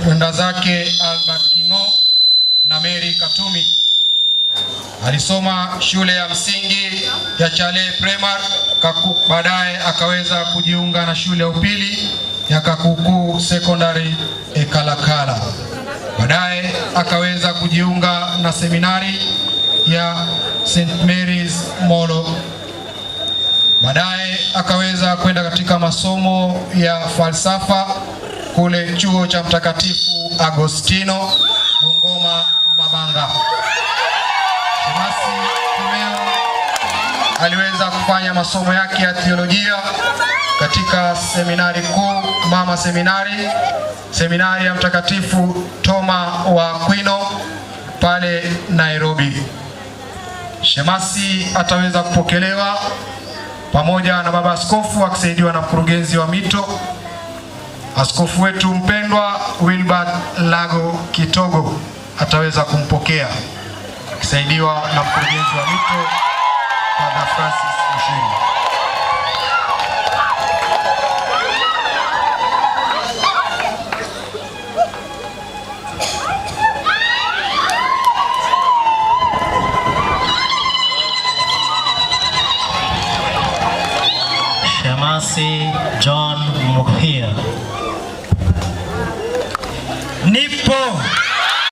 mwenda zake Albert Kingo na Mary Katumi. Alisoma shule ya msingi ya Chale Primary, baadaye akaweza kujiunga na shule ya upili ya Kakuku Secondary Ekalakala. Baadaye akaweza kujiunga na seminari ya St. Mary's Molo. Baadaye akaweza kwenda katika masomo ya falsafa kule chuo cha Mtakatifu Agostino Bungoma Mabanga. Shemasi Kimeo aliweza kufanya masomo yake ya teolojia katika seminari kuu Mama Seminari, seminari ya Mtakatifu Toma wa Aquino pale Nairobi. Shemasi ataweza kupokelewa pamoja na baba askofu akisaidiwa na mkurugenzi wa mito, askofu wetu mpendwa Wilbert Lago Kitogo ataweza kumpokea akisaidiwa na mkurugenzi wa mito Father Francis Mushiri. Shemasi John Muhia. Nipo.